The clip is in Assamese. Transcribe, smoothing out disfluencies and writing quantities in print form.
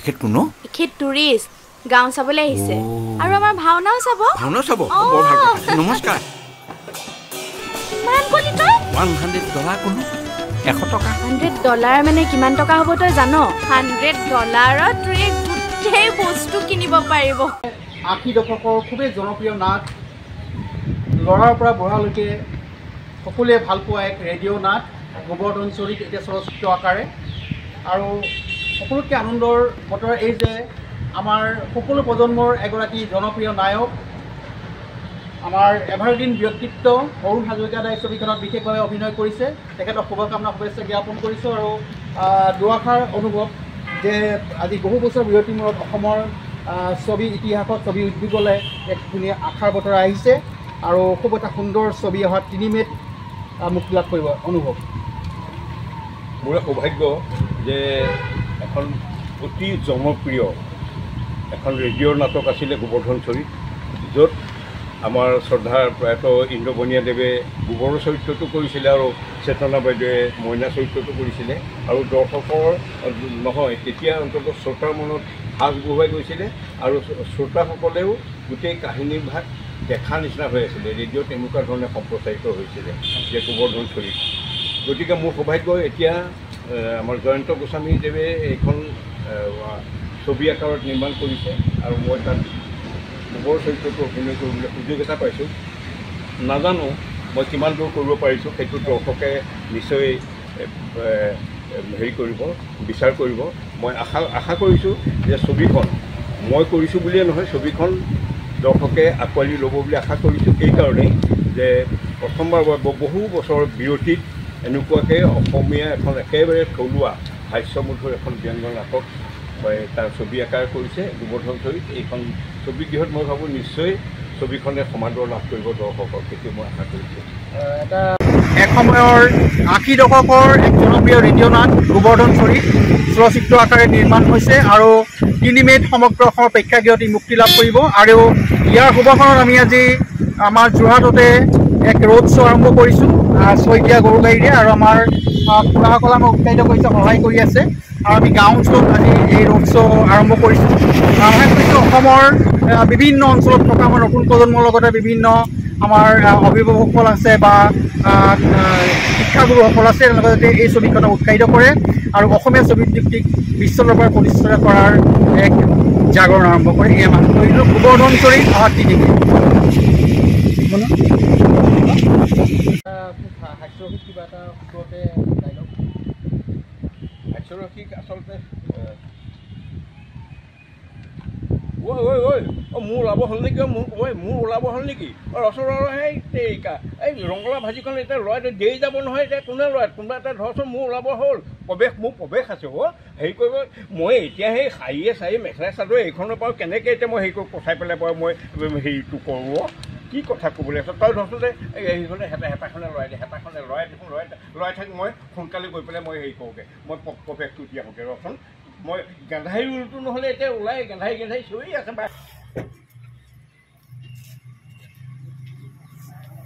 এখেত কোন এখেত টুৰিষ্ট গাঁও চাবলৈ আহিছে আৰু আমাৰ ভাওনাও চাব বৰ ভাল কথা নমস্কাৰ কিমান কলি তই $100 কোনো 100 টকা $100 মানে কিমান টকা হ'ব তই জান $100ত তুই গোটেই বস্তু কিনিব পাৰিব 80 দশকৰ খুবেই জনপ্ৰিয় নাট ল'ৰাৰ পৰা বুঢ়ালৈকে সকলোৱে ভাল পোৱা এক ৰেডিঅ' নাট গোবৰ্ধন চৰিত এতিয়া চলচ্চিত্ৰ আকাৰে আৰু সকলোতকৈ আনন্দৰ বতৰ এই যে আমাৰ সকলো প্ৰজন্মৰ এগৰাকী জনপ্ৰিয় নায়ক আমাৰ এভাৰগ্ৰীণ ব্যক্তিত্ব অৰুণ হাজৰিকাদাই ছবিখনত বিশেষভাৱে অভিনয় কৰিছে তেখেতক শুভকামনা শুভেচ্ছা জ্ঞাপন কৰিছোঁ আৰু দুআষাৰ অনুভৱ যে আজি বহু বছৰ বিৰতিৰ মূৰত অসমৰ ছবি ইতিহাসত ছবি উদ্যোগলৈ এক ধুনীয়া আশাৰ বতৰা আহিছে আৰু খুব এটা সুন্দৰ ছবি অহা 3 মে'ত মুক্তি লাভ কৰিব অনুভৱ মোৰ সৌভাগ্য যে এখন অতি জনপ্ৰিয় এখন ৰেডিঅ'ৰ নাটক আছিলে গোবৰ্ধন চৰিত য'ত আমাৰ শ্ৰদ্ধাৰ প্ৰয়াত ইন্দ্ৰবনীয়াদেৱে গোবৰৰ চৰিত্ৰটো কৰিছিলে আৰু চেতনা বাইদেৱে মইনা চৰিত্ৰটো কৰিছিলে আৰু দৰ্শকৰ নহয় তেতিয়া অন্ততঃ শ্ৰোতাৰ মনত সাজ বহুৱাই গৈছিলে আৰু শ্ৰোতাসকলেও গোটেই কাহিনীৰ ভাগ দেখা নিচিনা হৈ আছিলে ৰেডিঅ'ত এনেকুৱা ধৰণে সম্প্ৰচাৰিত হৈছিলে যে গোবৰ্ধন চৰিত গতিকে মোৰ সৌভাগ্য এতিয়া আমাৰ জয়ন্ত গোস্বামীদেৱে এইখন ছবি আকাৰত নিৰ্মাণ কৰিছে আৰু মই তাত গোবৰ চৰিত্ৰটো অভিনয় কৰিবলৈ সুযোগ এটা পাইছোঁ নাজানো মই কিমান দূৰ কৰিব পাৰিছোঁ সেইটো দৰ্শকে নিশ্চয় হেৰি কৰিব বিচাৰ কৰিব মই আশা কৰিছোঁ যে ছবিখন মই কৰিছোঁ বুলিয়ে নহয় ছবিখন দৰ্শকে আঁকোৱালি ল'ব বুলি আশা কৰিছোঁ এইকাৰণেই যে প্ৰথমবাৰ বহু বছৰ বিৰতিত এনেকুৱাকৈ অসমীয়া এখন একেবাৰে থলুৱা হাস্যমধুৰ এখন ব্যংগ নাটক তাৰ ছবি আকাৰ কৰিছে গোবৰ্ধন চৰিত এইখন ছবিগৃহত মই ভাবোঁ নিশ্চয় ছবিখনে সমাদৰ লাভ কৰিব দৰ্শকৰ সেইটো মই আশা কৰিছোঁ এটা এসময়ৰ 80 দশকৰ এক জনপ্ৰিয় ৰেডিঅ' নাট গোবৰ্ধন চৰিত চলচ্চিত্ৰ আকাৰে নিৰ্মাণ হৈছে আৰু 3 মে'ত সমগ্ৰ অসমৰ প্ৰেক্ষাগৃহত মুক্তি লাভ কৰিব আৰু ইয়াৰ শুভাৰম্ভত আমি আজি আমাৰ যোৰহাটতে এক ৰোড শ্ব' আৰম্ভ কৰিছোঁ শইকীয়া গৰু গাড়ীৰে আৰু আমাৰ খুৰাসকলে আমাক উৎসাহিত কৰিছে সহায় কৰি আছে আৰু আমি গাঁও অঞ্চলত আজি এই ৰোড শ্ব' আৰম্ভ কৰিছোঁ আশা কৰিছোঁ অসমৰ বিভিন্ন অঞ্চলত থকা আমাৰ নতুন প্ৰজন্মৰ লগতে বিভিন্ন আমাৰ অভিভাৱকসকল আছে বা শিক্ষাগুৰুসকল আছে তেওঁলোকে যাতে এই ছবিখনক উৎসাহিত কৰে আৰু অসমীয়া ছবি উদ্যোগটিক বিশ্ব দৰবাৰত প্ৰতিষ্ঠা কৰাৰ এক জাগৰণ আৰম্ভ কৰে এই মানুহ কৰিলোঁ গোবৰ্ধন চৰিত অহা 3 মে'ত হাস্যৰসিক কিবা এটা ওপৰতে ডাইলগ হাস্যৰসিক আচলতে মোৰ ওলাব হ'ল নেকি মোৰ ওলাব হ'ল নেকি ৰচনাৰ সেই ৰঙালা ভাজিখন এতিয়া লয় দেৰি যাব নহয় এতিয়া কোনে লয় কোনোবা এটা ধৰচোন মোৰ ওলাব হ'ল মোৰ প্ৰৱেশ আছে হেৰি কৰিব মই এতিয়া সেই শাৰীয়ে চাৰি মেখেলা চাদৰ এইখনৰ পৰা কেনেকৈ এতিয়া মই হেৰি কৰি পচাই পেলাই বাৰু মই হেৰিটো কৰোঁ কি কথা ক'বলৈ আছোঁ তই ধৰচোন যে এইখনে হেঁপাখনে লৰাই দিয়ে হেঁপাখনে লৰাই দেখোন লৰাই থাকি মই সোনকালে গৈ পেলাই মই হেৰি কৰোঁগৈ মই প্ৰৱেশটো দিয়া হওঁগৈ ৰচোন মই গেন্ধাই ৰুলটো নহ'লে এতিয়া ওলাই গেন্ধাই চিঞৰি আছে বা